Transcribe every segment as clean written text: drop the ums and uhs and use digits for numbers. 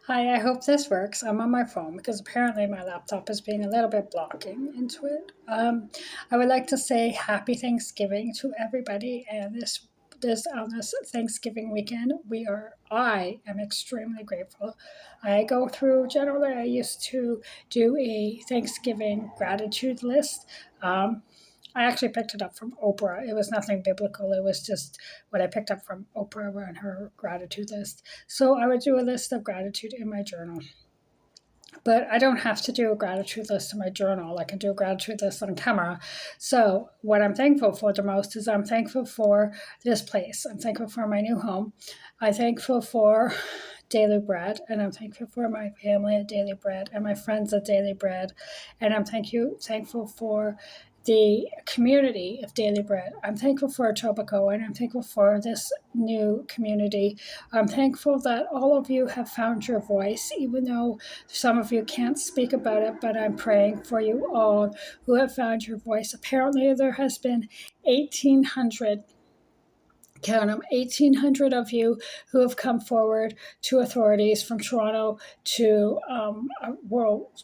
Hi, I hope this works. I'm on my phone because apparently my laptop is being a little bit blocking into it. I would like to say happy Thanksgiving to everybody, and this on this Thanksgiving weekend, I am extremely grateful. I go through generally. I used to do a Thanksgiving gratitude list. Um, I actually picked it up from Oprah. It was nothing biblical. It was just what I picked up from Oprah on her gratitude list. So I would do a list of gratitude in my journal. But I don't have to do a gratitude list in my journal. I can do a gratitude list on camera. So what I'm thankful for the most is I'm thankful for this place. I'm thankful for my new home. I'm thankful for Daily Bread, and I'm thankful for my family at Daily Bread and my friends at Daily Bread, and I'm thankful for the community of Daily Bread. I'm thankful for Etobicoke, and I'm thankful for this new community. I'm thankful that all of you have found your voice, even though some of you can't speak about it, but I'm praying for you all who have found your voice. Apparently, there has been 1,800, count them, 1,800 of you who have come forward to authorities from Toronto to world.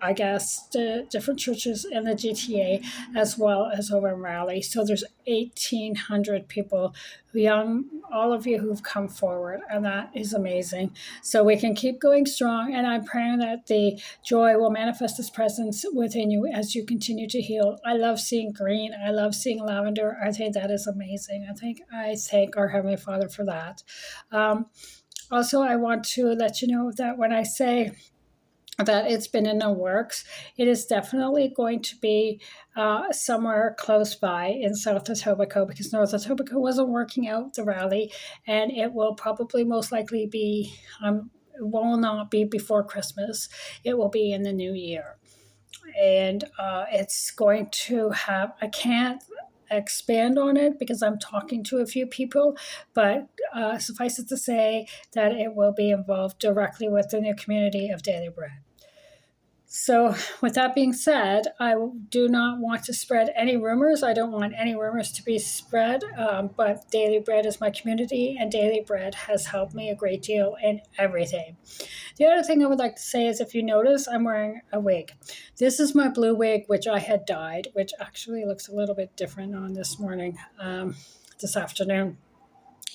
I guess the different churches in the GTA as well as over in Raleigh. So there's 1,800 people, young, all of you who've come forward, and that is amazing. So we can keep going strong, and I'm praying that the joy will manifest its presence within you as you continue to heal. I love seeing green. I love seeing lavender. I think that is amazing. I thank our Heavenly Father for that. Um, Also, I want to let you know that when I say that it's been in the works. It is definitely going to be somewhere close by in South Etobicoke because North Etobicoke wasn't working out the rally, and it will probably most likely be. It will not be before Christmas. It will be in the new year, and it's going to have. I can't expand on it because I'm talking to a few people, but suffice it to say that it will be involved directly with the new community of Daily Bread. So, with that being said, I do not want to spread any rumors. I don't want any rumors to be spread, but Daily Bread is my community, and Daily Bread has helped me a great deal in everything. The other thing I would like to say is if you notice, I'm wearing a wig. This is my blue wig, which I had dyed, which actually looks a little bit different on this morning, this afternoon.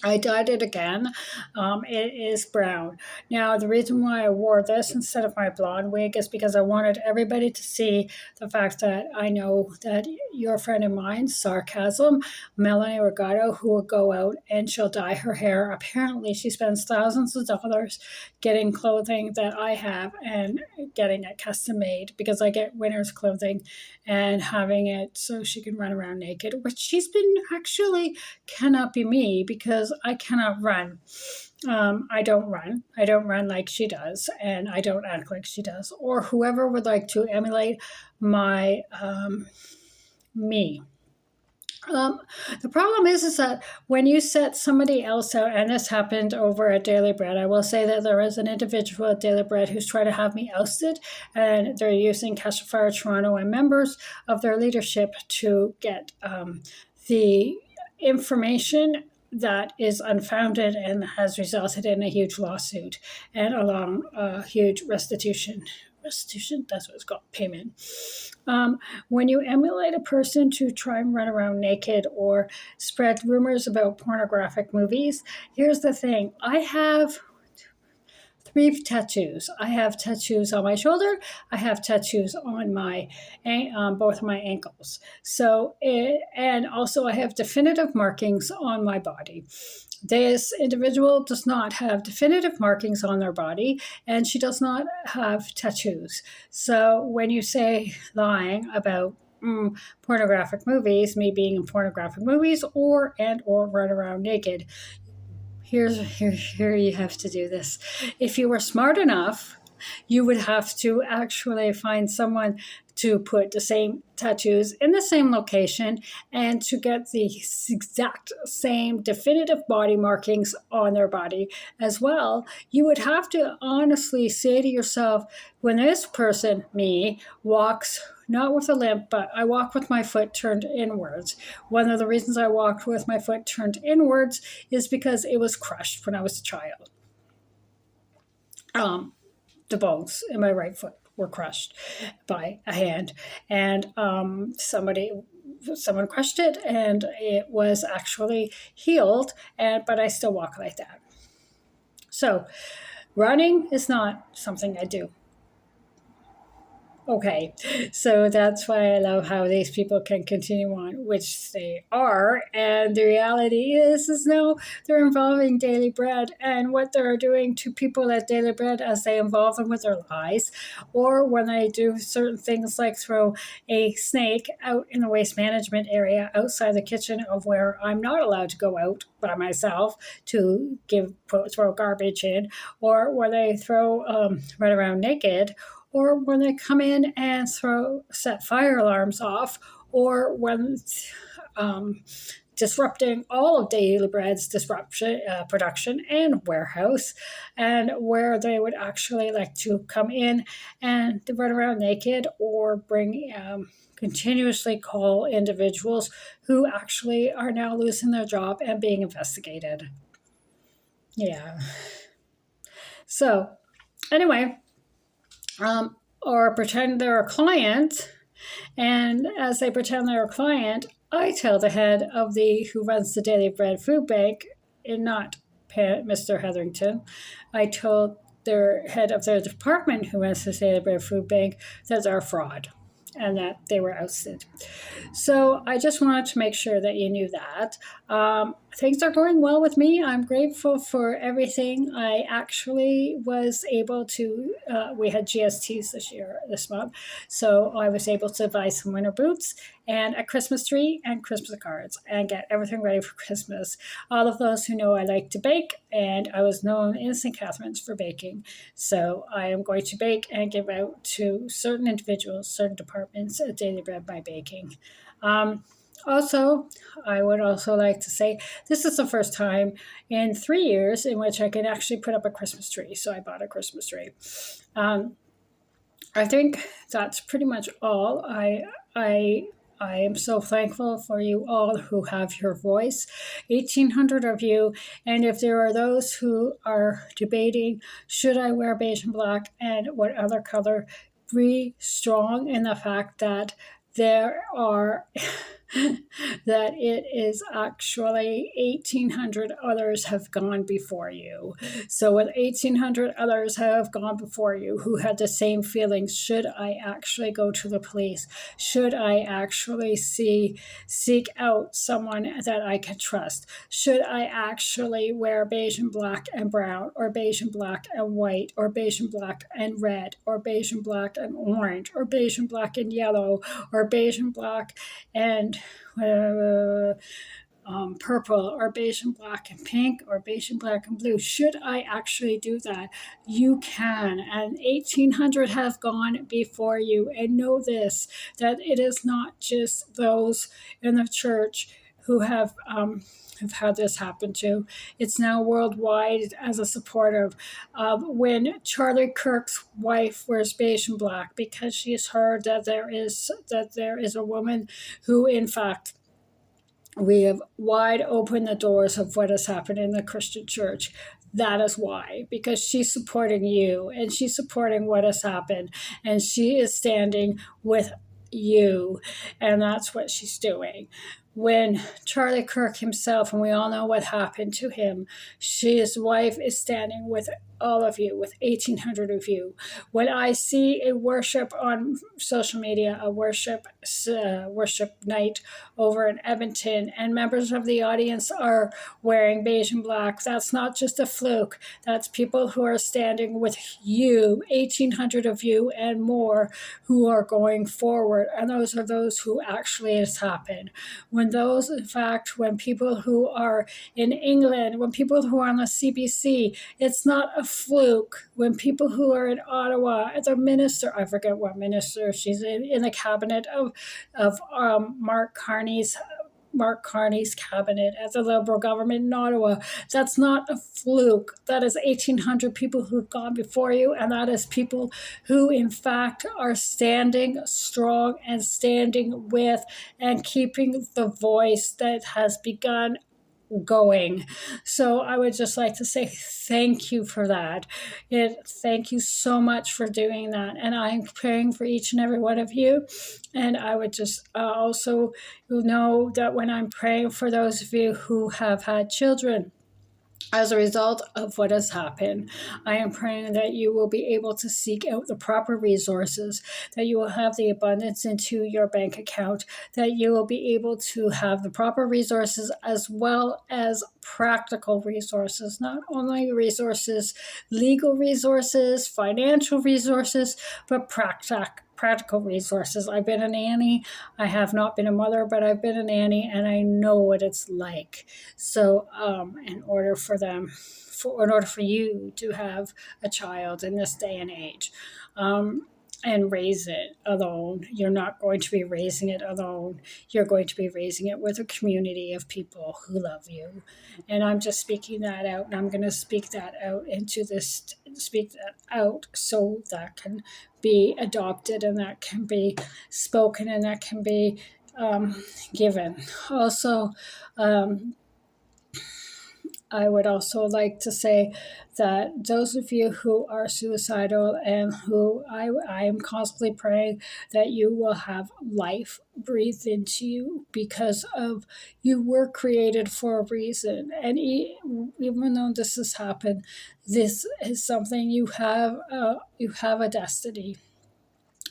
I dyed it again. It is brown. Now, the reason why I wore this instead of my blonde wig is because I wanted everybody to see the fact that I know that you're a friend of mine, Sarcasm, Melanie Regato, who will go out and she'll dye her hair. Apparently, she spends thousands of dollars getting clothing that I have and getting it custom made because I get winter's clothing and having it so she can run around naked, which she's been actually cannot be me because I cannot run. I don't run. I don't run like she does, and I don't act like she does, or whoever would like to emulate my me. Um, the problem is that when you set somebody else out, and this happened over at Daily Bread, I will say that there is an individual at Daily Bread who's trying to have me ousted, and they're using Catch a Fire Toronto and members of their leadership to get the information that is unfounded and has resulted in a huge lawsuit and along a huge restitution. Restitution, that's what it's called, payment. When you emulate a person to try and run around naked or spread rumors about pornographic movies, here's the thing. I have 3 tattoos. I have tattoos on my shoulder. I have tattoos on my both of my ankles. And also I have definitive markings on my body. This individual does not have definitive markings on their body, and she does not have tattoos. So when you say lying about pornographic movies, me being in pornographic movies, or run around naked, here you have to do this. If you were smart enough, you would have to actually find someone to put the same tattoos in the same location and to get the exact same definitive body markings on their body as well. You would have to honestly say to yourself, when this person, me, walks not with a limp, but I walk with my foot turned inwards. One of the reasons I walked with my foot turned inwards is because it was crushed when I was a child. the bones in my right foot were crushed by a hand, and someone crushed it, and it was actually healed, and but I still walk like that. So running is not something I do. Okay, so that's why I love how these people can continue on, which they are. And the reality is now they're involving Daily Bread and what they're doing to people at Daily Bread as they involve them with their lies, or when they do certain things like throw a snake out in the waste management area outside the kitchen of where I'm not allowed to go out by myself to throw garbage in, or where they throw run around naked, or when they come in and set fire alarms off, or when disrupting all of Daily Bread's production and warehouse, and where they would actually like to come in and run around naked, or bring continuously call individuals who actually are now losing their job and being investigated. Yeah. So anyway, or pretend they're a client, and as they pretend they're a client, I tell the head of who runs the Daily Bread Food Bank, and not Mr. Hetherington, I told their head of their department who runs the Daily Bread Food Bank that they're a fraud and that they were ousted. So I just wanted to make sure that you knew that. Things are going well with me. I'm grateful for everything. I actually was able to, we had GSTs this month, so I was able to buy some winter boots and a Christmas tree and Christmas cards and get everything ready for Christmas. All of those who know I like to bake, and I was known in St. Catharines for baking. So I am going to bake and give out to certain individuals, certain departments at Daily Bread by baking. Also, I would also like to say this is the first time in 3 years in which I can actually put up a Christmas tree. So I bought a Christmas tree. I think that's pretty much all. I am so thankful for you all who have your voice, 1,800 of you. And if there are those who are debating, should I wear beige and black and what other color, be strong in the fact that there are that it is actually 1,800 others have gone before you. So when 1,800 others have gone before you who had the same feelings, should I actually go to the police? Should I actually seek out someone that I can trust? Should I actually wear beige and black and brown, or beige and black and white, or beige and black and red, or beige and black and orange, or beige and black and yellow, or beige and black and purple, or beige and black and pink, or beige and black and blue? Should I actually do that? You can, and 1,800 have gone before you. And know this, that it is not just those in the church who have had this happen to. It's now worldwide as a supporter of when Charlie Kirk's wife wears beige and black, because she's heard that there is a woman who, in fact, we have wide open the doors of what has happened in the Christian church. That is why, because she's supporting you, and she's supporting what has happened, and she is standing with you, and that's what she's doing. When Charlie Kirk himself, and we all know what happened to him, his wife is standing with all of you, with 1,800 of you. When I see a worship on social media, a worship night over in Edmonton, and members of the audience are wearing beige and black, that's not just a fluke. That's people who are standing with you, 1,800 of you and more, who are going forward. And those are those who actually has happened. When people who are in England, when people who are on the CBC, it's not a fluke. When people who are in Ottawa, the minister, I forget what minister she's in the cabinet of Mark Carney's cabinet at the Liberal government in Ottawa. That's not a fluke. That is 1,800 people who've gone before you, and that is people who, in fact, are standing strong and standing with and keeping the voice that has begun going. So I would just like to say thank you for that. Thank you so much for doing that. And I'm praying for each and every one of you. And I would just also know that when I'm praying for those of you who have had children, as a result of what has happened, I am praying that you will be able to seek out the proper resources, that you will have the abundance into your bank account, that you will be able to have the proper resources as well as practical resources, not only resources, legal resources, financial resources, but practical resources. I've been a nanny. I have not been a mother, but I've been a nanny, and I know what it's like. So, in order for you to have a child in this day and age, and raise it alone, you're not going to be raising it alone. You're going to be raising it with a community of people who love you. And I'm just speaking that out, and I'm going to speak that out speak that out so that can be adopted, and that can be spoken, and that can be given. Also, I would also like to say that those of you who are suicidal and who I am constantly praying that you will have life breathed into you, because of you were created for a reason. And even though this has happened, this is something you have a destiny.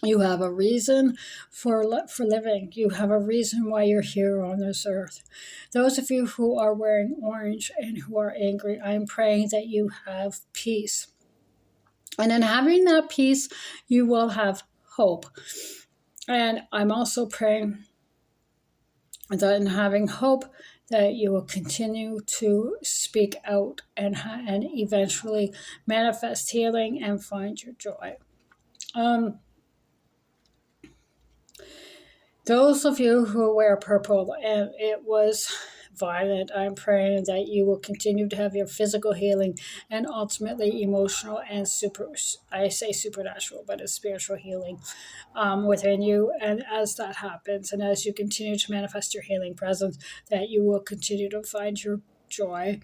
You have a reason for living. You have a reason why you're here on this earth. Those of you who are wearing orange and who are angry, I'm praying that you have peace. And in having that peace, you will have hope. And I'm also praying that in having hope, that you will continue to speak out and eventually manifest healing and find your joy. Those of you who wear purple and it was violent, I'm praying that you will continue to have your physical healing and ultimately emotional and I say supernatural, but it's spiritual healing within you. And as that happens, and as you continue to manifest your healing presence, that you will continue to find your joy.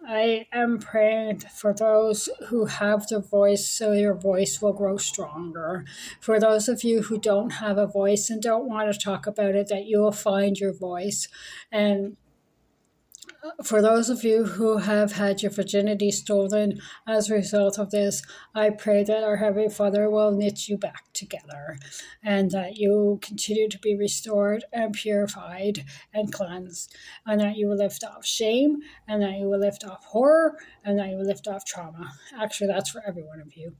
I am praying for those who have the voice, so your voice will grow stronger. For those of you who don't have a voice and don't want to talk about it, that you will find your voice. And for those of you who have had your virginity stolen as a result of this, I pray that our Heavenly Father will knit you back together, and that you will continue to be restored and purified and cleansed, and that you will lift off shame, and that you will lift off horror, and that you will lift off trauma. Actually, that's for every one of you.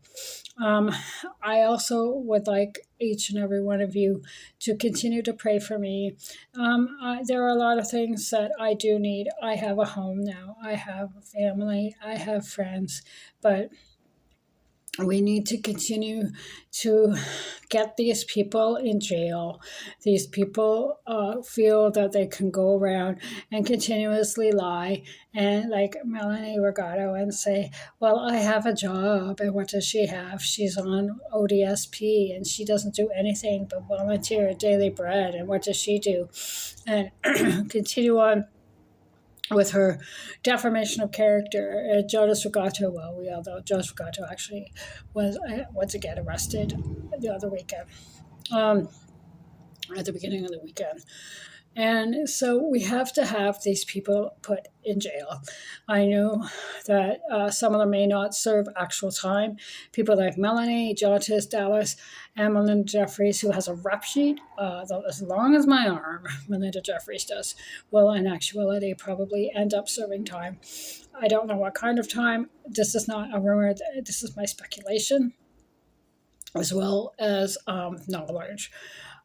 I also would like each and every one of you to continue to pray for me. There are a lot of things that I do need. I have a home now, I have a family, I have friends, but we need to continue to get these people in jail. These people feel that they can go around and continuously lie and, like Melanie Regato, and say, well, I have a job. And what does she have? She's on ODSP and she doesn't do anything but volunteer at Daily Bread. And what does she do? And continue on with her defamation of character. Jonas Regato, well, we all know Jonas Regato actually was once again arrested the other weekend, at the beginning of the weekend. And so we have to have these people put in jail. I know that some of them may not serve actual time. People like Melanie, Jonas Dallas, and Melinda Jeffries, who has a rap sheet as long as my arm, Melinda Jeffries does, will in actuality probably end up serving time. I don't know what kind of time. This is not a rumor. This is my speculation, as well as knowledge.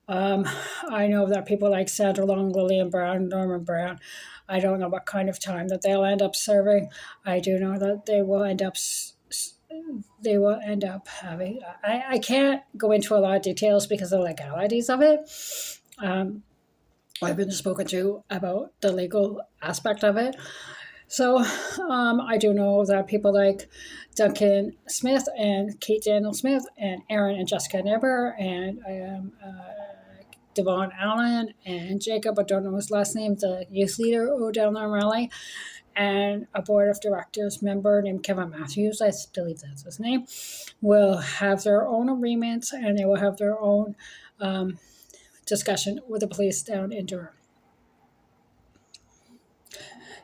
I know that people like Sandra Long, Lillian Brown, Norman Brown, I don't know what kind of time that they'll end up serving. I do know that they will end up having. I can't go into a lot of details because of the legalities of it. I've been spoken to about the legal aspect of it. So I do know that people like Duncan Smith and Kate Daniel Smith and Aaron and Jessica Nibber and Devon Allen and Jacob, I don't know his last name, the youth leader over down there in Raleigh, and a board of directors member named Kevin Matthews, I believe that's his name, will have their own agreements and they will have their own discussion with the police down in Durham.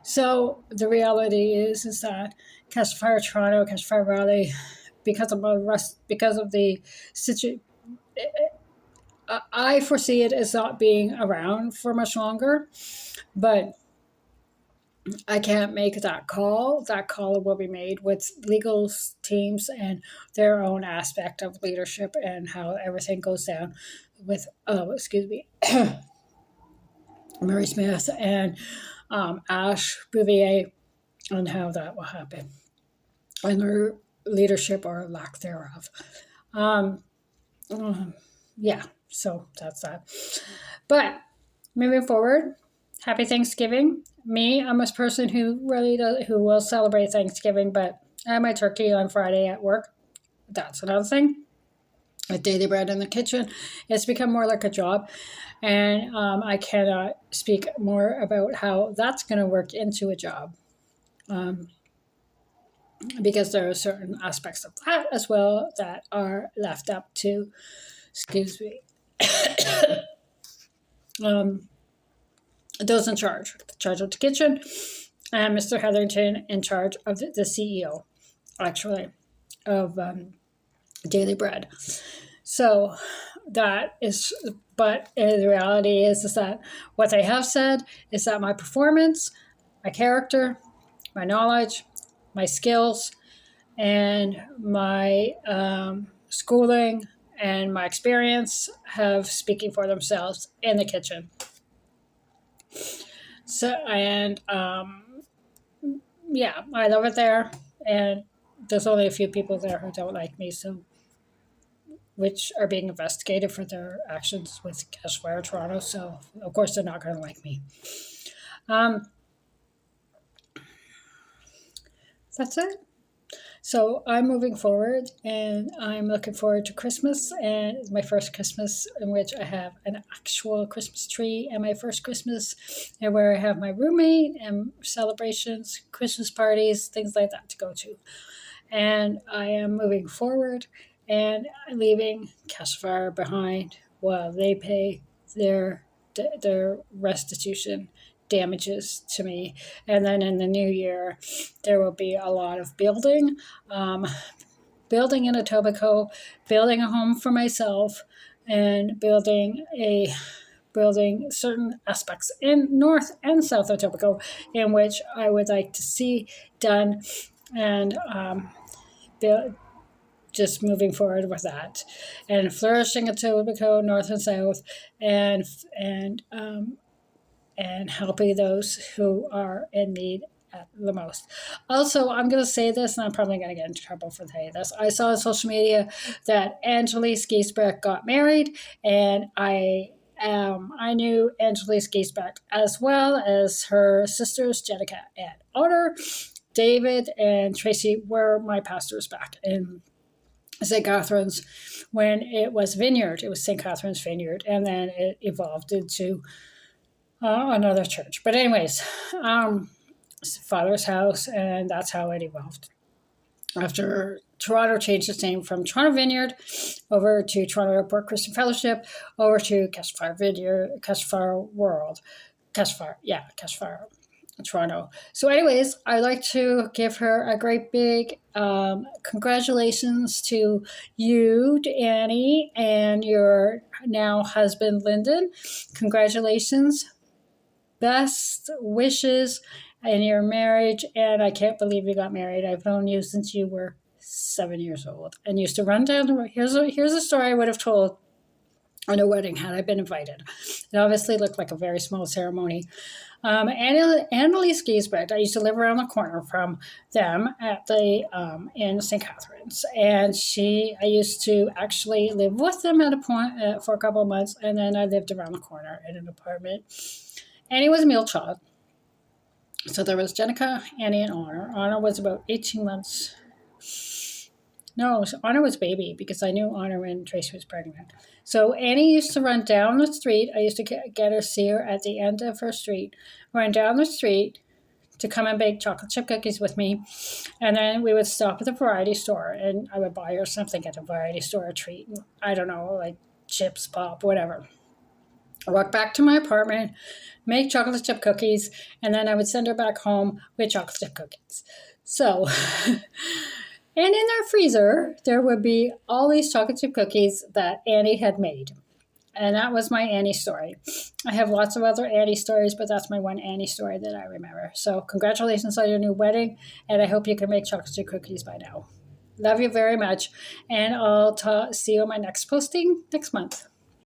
So the reality is that Castle Fire Toronto, Castle Fire Raleigh, because of the situation, I foresee it as not being around for much longer, but I can't make that call. That call will be made with legal teams and their own aspect of leadership and how everything goes down with, Murray Smith and Ash Bouvier and how that will happen and their leadership or lack thereof. Um, yeah, so that's that. But moving forward, happy Thanksgiving. Me, I'm a person who who will celebrate Thanksgiving, but I had my turkey on Friday at work. That's another thing. With Daily Bread in the kitchen, it's become more like a job, and I cannot speak more about how that's going to work into a job. Because there are certain aspects of that as well that are left up to, excuse me, those in charge of the kitchen, and Mr. Hetherington in charge of the CEO, actually, of Daily Bread. So that is, but the reality is that what they have said is that my performance, my character, my knowledge, my skills, and my schooling and my experience have speaking for themselves in the kitchen. So, and yeah, I love it there. And there's only a few people there who don't like me, so which are being investigated for their actions with Castle Fire Toronto. So of course they're not going to like me. That's it. So I'm moving forward and I'm looking forward to Christmas, and it's my first Christmas in which I have an actual Christmas tree, and my first Christmas and where I have my roommate and celebrations, Christmas parties, things like that to go to. And I am moving forward and leaving Castle Fire behind while they pay their restitution damages to me. And then in the new year, there will be a lot of building, building in Etobicoke, building a home for myself, and building certain aspects in North and South Etobicoke in which I would like to see done, and just moving forward with that, and flourishing Etobicoke, North and South, and helping those who are in need at the most. Also, I'm going to say this, and I'm probably going to get into trouble for saying this. I saw on social media that Angelise Giesbrecht got married, and I knew Angelise Giesbrecht as well as her sisters, Jenica and Honor. David and Tracy were my pastors back in St. Catherine's when it was Vineyard. It was St. Catherine's Vineyard, and then it evolved into another church. But anyways, Father's house, and that's how it evolved. After Toronto changed its name from Toronto Vineyard over to Toronto Airport Christian Fellowship, over to Castle Fire Vineyard, Castle Fire World, Castle Fire Toronto. So anyways, I'd like to give her a great big congratulations to you, Annie, and your now husband, Lyndon. Congratulations. Best wishes in your marriage, and I can't believe you got married. I've known you since you were 7 years old and used to run down the road. Here's a story I would have told on a wedding had I been invited. It obviously looked like a very small ceremony. Annalise Giesbrecht, I used to live around the corner from them at the in St. Catherine's, and I used to actually live with them at a point for a couple of months, and then I lived around the corner in an apartment. Annie was a male child. So there was Jenica, Annie, and Honor. Honor was about 18 months No, Anna was baby because I knew Anna when Tracy was pregnant. So Annie used to run down the street. I used to get her, see her at the end of her street, run down the street to come and bake chocolate chip cookies with me. And then we would stop at the variety store and I would buy her something at the variety store, a treat. I don't know, like chips, pop, whatever. I walk back to my apartment, make chocolate chip cookies, and then I would send her back home with chocolate chip cookies. So, and in their freezer, there would be all these chocolate chip cookies that Annie had made. And that was my Annie story. I have lots of other Annie stories, but that's my one Annie story that I remember. So, congratulations on your new wedding, and I hope you can make chocolate chip cookies by now. Love you very much, and I'll see you on my next posting next month.